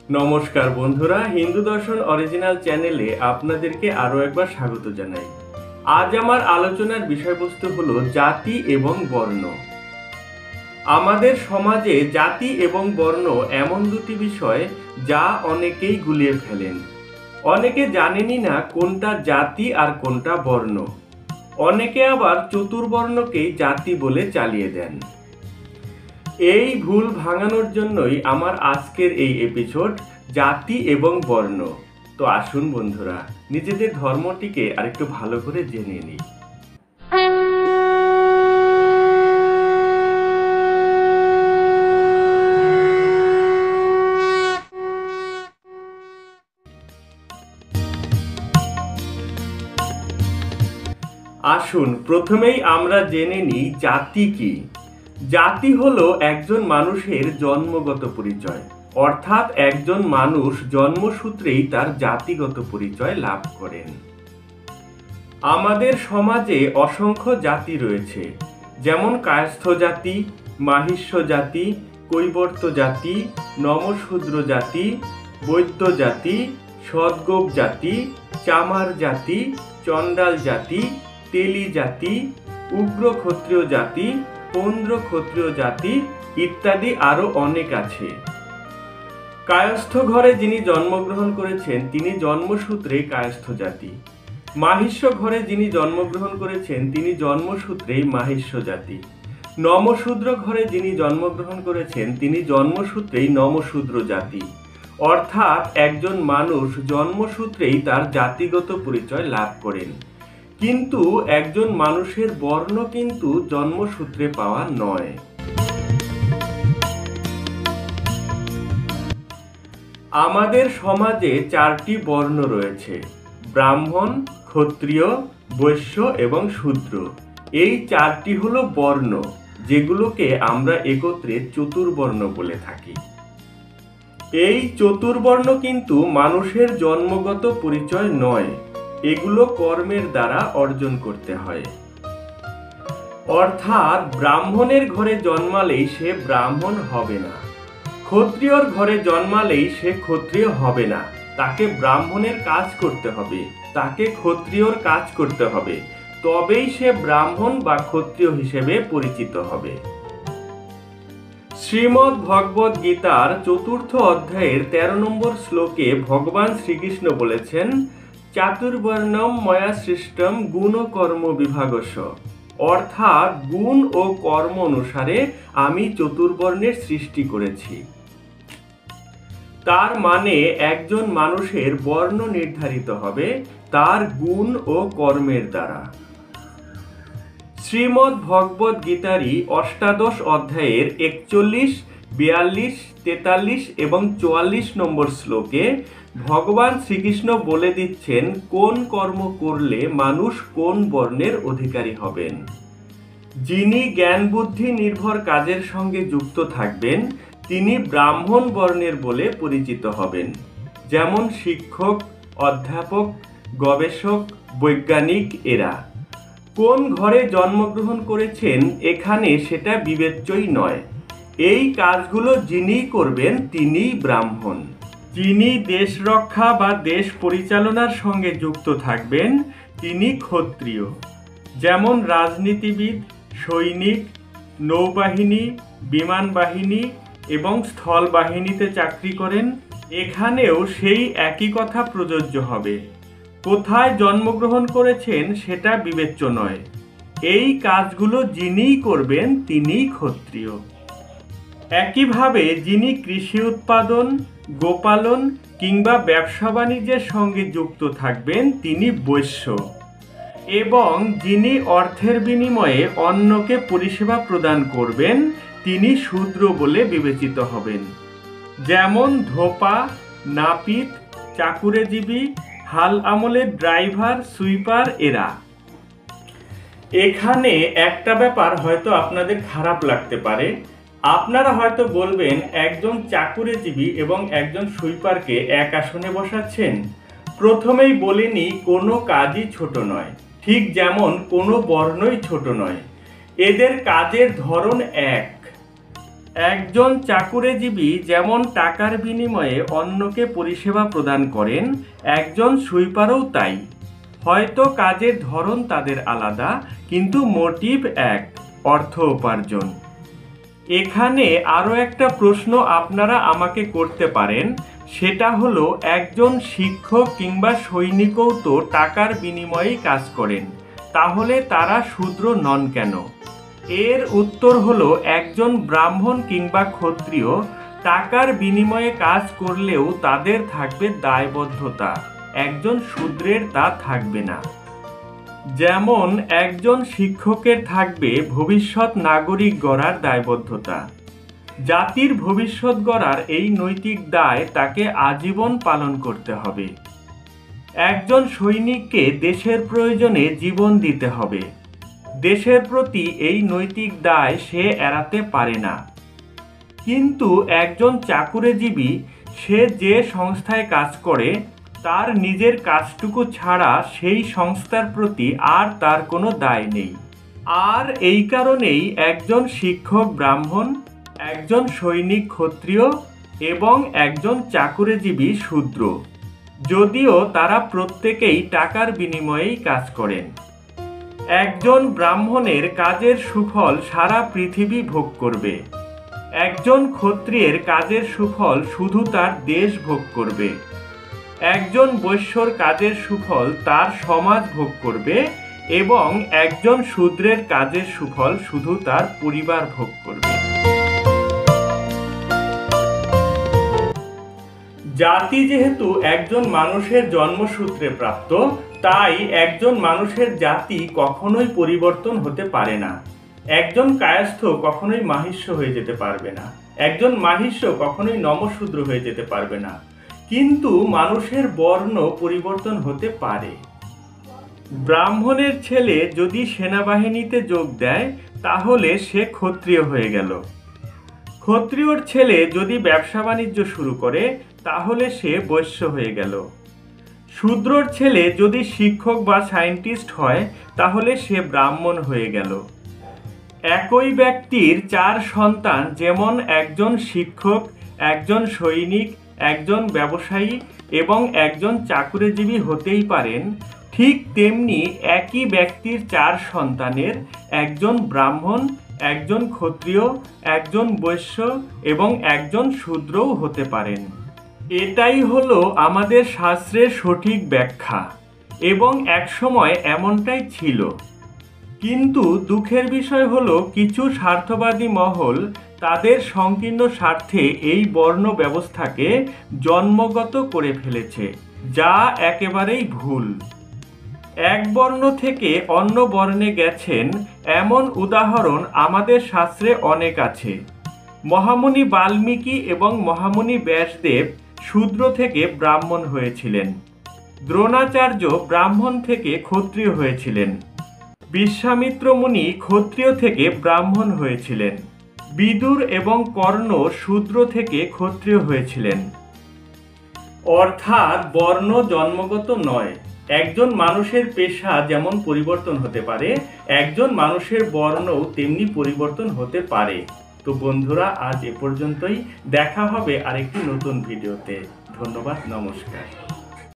নমস্কার বন্ধুরা, হিন্দু দর্শন অরিজিনাল চ্যানেলে আপনাদেরকে আরও একবার স্বাগত জানাই। আজ আমার আলোচনার বিষয়বস্তু হলো জাতি এবং বর্ণ। আমাদের সমাজে জাতি এবং বর্ণ এমন দুটি বিষয় যা অনেকেই গুলিয়ে ফেলেন। অনেকে জানেনই না কোনটা জাতি আর কোনটা বর্ণ। অনেকে আবার চতুর্বর্ণকেই জাতি বলে চালিয়ে দেন। এই ভুল ভাঙানোর জন্যই আমার আজকের এই এপিসোড, জাতি এবং বর্ণ। তো আসুন বন্ধুরা, নিজেদের ধর্মটিকে আরেকটু ভালো করে জেনে নিই। আসুন প্রথমেই আমরা জেনে নিই জাতি কি। জাতি হলো একজন মানুষের জন্মগত পরিচয়, অর্থাৎ একজন মানুষ জন্মসূত্রেই তার জাতিগত পরিচয় লাভ করেন। আমাদের সমাজে অসংখ্য জাতি রয়েছে, যেমন কায়স্থ জাতি, মাহিষ্য জাতি, কৈবর্ত জাতি, নমশূদ্র জাতি, বৈদ্য জাতি, সদ্গোপ জাতি, চামার জাতি, চণ্ডাল জাতি, তেলি জাতি, উগ্র ক্ষত্রিয় জাতি, পৌন্দ্র ক্ষত্রিয় জাতি ইত্যাদি আরো অনেক আছে। কায়স্থ ঘরে যিনি জন্মগ্রহণ করেছেন তিনি জন্মসূত্রে কায়স্থ জাতি। মাহিষ্য ঘরে যিনি জন্মগ্রহণ করেছেন তিনি জন্মসূত্রেই মাহিষ্য জাতি। নমশূদ্র ঘরে যিনি জন্মগ্রহণ করেছেন তিনি জন্মসূত্রেই নমশূদ্র জাতি। অর্থাৎ একজন মানুষ জন্মসূত্রেই তার জাতিগত পরিচয় লাভ করেন, কিন্তু একজন মানুষের বর্ণ কিন্তু জন্মসূত্রে পাওয়া নয়। আমাদের সমাজে চারটি বর্ণ রয়েছে: ব্রাহ্মণ, ক্ষত্রিয়, বৈশ্য এবং শূদ্র। এই চারটি হলো বর্ণ, যেগুলোকে আমরা একত্রে চতুর্বর্ণ বলে থাকি। এই চতুর্বর্ণ কিন্তু মানুষের জন্মগত পরিচয় নয়, এগুলো কর্মের দ্বারা অর্জন করতে হয়। অর্থাৎ ব্রাহ্মণের ঘরে জন্মালেই সে ব্রাহ্মণ হবে না, ক্ষত্রিয়র ঘরে জন্মালেই সে ক্ষত্রিয় হবে না। তাকে ব্রাহ্মণের কাজ করতে হবে, তাকে ক্ষত্রিয়র কাজ করতে হবে, তবেই সে ব্রাহ্মণ বা ক্ষত্রিয় হিসেবে পরিচিত হবে। শ্রীমদ্ ভগবদ গীতার ৪র্থ অধ্যায়ের ১৩ নম্বর শ্লোকে ভগবান শ্রীকৃষ্ণ বলেছেন, চাতুর্বর্ণম ময়া সৃষ্টম গুণ কর্ম বিভাগস্য। অর্থাৎ গুণ ও কর্ম অনুসারে আমি চতুর্বর্ণের সৃষ্টি করেছি। তার মানে একজন মানুষের বর্ণ নির্ধারিত হবে তার গুণ ও কর্মের দ্বারা। শ্রীমদ্ ভগবদ গীতারই অষ্টাদশ অধ্যায়ের ৪১, ৪২, ৪৩ এবং ৪৪ নম্বর শ্লোকে ভগবান শ্রীকৃষ্ণ বলে দিচ্ছেন কোন কর্ম করলে মানুষ কোন বর্ণের অধিকারী হবেন। যিনি জ্ঞান বুদ্ধি নির্ভর কাজের সঙ্গে যুক্ত থাকবেন তিনি ব্রাহ্মণ বর্ণের বলে পরিচিত হবেন, যেমন শিক্ষক, অধ্যাপক, গবেষক, বৈজ্ঞানিক এরা। কোন ঘরে জন্মগ্রহণ করেছেন এখানে সেটা বিবেচ্যই নয়। এই কাজগুলো যিনি করবেন তিনিই ব্রাহ্মণ। যিনি দেশ রক্ষা বা দেশ পরিচালনার সঙ্গে যুক্ত থাকবেন তিনি ক্ষত্রিয়, যেমন রাজনীতিবিদ, সৈনিক, নৌবাহিনী, বিমান বাহিনী এবং স্থল বাহিনীতে চাকরি করেন। এখানেও সেই একই কথা প্রযোজ্য হবে। কোথায় জন্মগ্রহণ করেছেন সেটা বিবেচ্য নয়। এই কাজগুলো যিনিই করবেন তিনিই ক্ষত্রিয়। একইভাবে যিনি কৃষি উৎপাদন, গোপালন কিংবা ব্যবসা বাণিজ্যের সঙ্গে যুক্ত থাকবেন তিনি বৈশ্য, এবং যিনি অর্থের বিনিময়ে অন্যকে পরিষেবা প্রদান করবেন তিনি শূদ্র বলে বিবেচিত হবেন, যেমন ধোপা, নাপিত, চাকুরেজীবী, হাল আমলের ড্রাইভার, সুইপার এরা। এখানে একটা ব্যাপার হয়তো আপনাদের খারাপ লাগতে পারে। আপনারা হয়তো বলবেন একজন চাকুরেজীবী এবং একজন সুইপারকে এক আসনে বসাচ্ছেন। প্রথমেই বলিনি কোনো কাজই ছোট নয়, ঠিক যেমন কোনো বর্ণই ছোট নয়। এদের কাজের ধরন এক। একজন চাকুরিজীবী যেমন টাকার বিনিময়ে অন্যকে পরিষেবা প্রদান করেন, একজন সুইপারও তাই। হয়তো কাজের ধরন তাদের আলাদা, কিন্তু মোটিভ এক, অর্থ উপার্জন। এখানে আরও একটা প্রশ্ন আপনারা আমাকে করতে পারেন, সেটা হলো একজন শিক্ষক কিংবা সৈনিকও তো টাকার বিনিময়েই কাজ করেন, তাহলে তারা শূদ্র নন কেন? এর উত্তর হলো একজন ব্রাহ্মণ কিংবা ক্ষত্রিয় টাকার বিনিময়ে কাজ করলেও তাদের থাকবে দায়বদ্ধতা, একজন শূদ্রের তা থাকবে না। যেমন একজন শিক্ষকের থাকবে ভবিষ্যৎ নাগরিক গড়ার দায়বদ্ধতা। জাতির ভবিষ্যৎ গড়ার এই নৈতিক দায় তাকে আজীবন পালন করতে হবে। একজন সৈনিককে দেশের প্রয়োজনে জীবন দিতে হবে। দেশের প্রতি এই নৈতিক দায় সে এড়াতে পারে না। কিন্তু একজন চাকুরিজীবী, সে যে সংস্থায় কাজ করে, তার নিজের কাজটুকু ছাড়া সেই সংস্থার প্রতি আর তার কোনো দায় নেই। আর এই কারণেই একজন শিক্ষক ব্রাহ্মণ, একজন সৈনিক ক্ষত্রিয় এবং একজন চাকুরিজীবী শূদ্র, যদিও তারা প্রত্যেকেই টাকার বিনিময়েই কাজ করেন। একজন ব্রাহ্মণের কাজের সুফল সারা পৃথিবী ভোগ করবে, একজন ক্ষত্রিয়ের কাজের সুফল শুধু তার দেশ ভোগ করবে, একজন বৈশ্যর কাজের সুফল তার সমাজ ভোগ করবে এবং একজন শূদ্রের কাজের সুফল শুধু তার পরিবার ভোগ করবে। জাতি যেহেতু একজন মানুষের জন্মসূত্রে প্রাপ্ত, তাই একজন মানুষের জাতি কখনোই পরিবর্তন হতে পারে না। একজন কায়স্থ কখনোই মাহিষ্য হয়ে যেতে পারবে না, একজন মাহিষ্য কখনোই নমশূদ্র হয়ে যেতে পারবে না। কিন্তু মানুষের বর্ণ পরিবর্তন হতে পারে। ব্রাহ্মণের ছেলে যদি সেনাবাহিনীতে যোগ দেয়, তাহলে সে ক্ষত্রিয় হয়ে গেল। ক্ষত্রিয়র ছেলে যদি ব্যবসা বাণিজ্য শুরু করে, তাহলে সে বৈশ্য হয়ে গেল। শূদ্রর ছেলে যদি শিক্ষক বা সায়েন্টিস্ট হয়, তাহলে সে ব্রাহ্মণ হয়ে গেল। একই ব্যক্তির 4 সন্তান যেমন একজন শিক্ষক, একজন সৈনিক, একজন ব্যবসায়ী এবং একজন চাকুরিজীবী হতেই পারেন, ঠিক তেমনি একই ব্যক্তির 4 সন্তানের একজন ব্রাহ্মণ, একজন ক্ষত্রিয়, একজন বৈশ্য এবং একজন শূদ্রও হতে পারেন। এটাই হলো আমাদের শাস্ত্রের সঠিক ব্যাখ্যা এবং একসময় এমনটাই ছিল। কিন্তু দুঃখের বিষয় হলো, কিছু স্বার্থবাদী মহল তাদের সংকীর্ণ স্বার্থে এই বর্ণ ব্যবস্থাকে জন্মগত করে ফেলেছে, যা একেবারেই ভুল। এক বর্ণ থেকে অন্য বর্ণে গেছেন এমন উদাহরণ আমাদের শাস্ত্রে অনেক আছে। মহামুনি বাল্মীকি এবং মহামুনি ব্যাসদেব শূদ্র থেকে ব্রাহ্মণ হয়েছিলেন। দ্রোণাচার্য ব্রাহ্মণ থেকে ক্ষত্রিয় হয়েছিলেন। বিশ্বামিত্র মুনি ক্ষত্রিয় থেকে ব্রাহ্মণ হয়েছিলেন। বিদুর এবং কর্ণ শূদ্র থেকে ক্ষত্রিয় হয়েছিলেন। অর্থাৎ বর্ণ জন্মগত নয়। একজন মানুষের পেশা যেমন পরিবর্তন হতে পারে, একজন মানুষের বর্ণও তেমনি পরিবর্তন হতে পারে। তো বন্ধুরা, আজ এ পর্যন্তই। দেখা হবে আরেকটি নতুন ভিডিওতে। ধন্যবাদ, নমস্কার।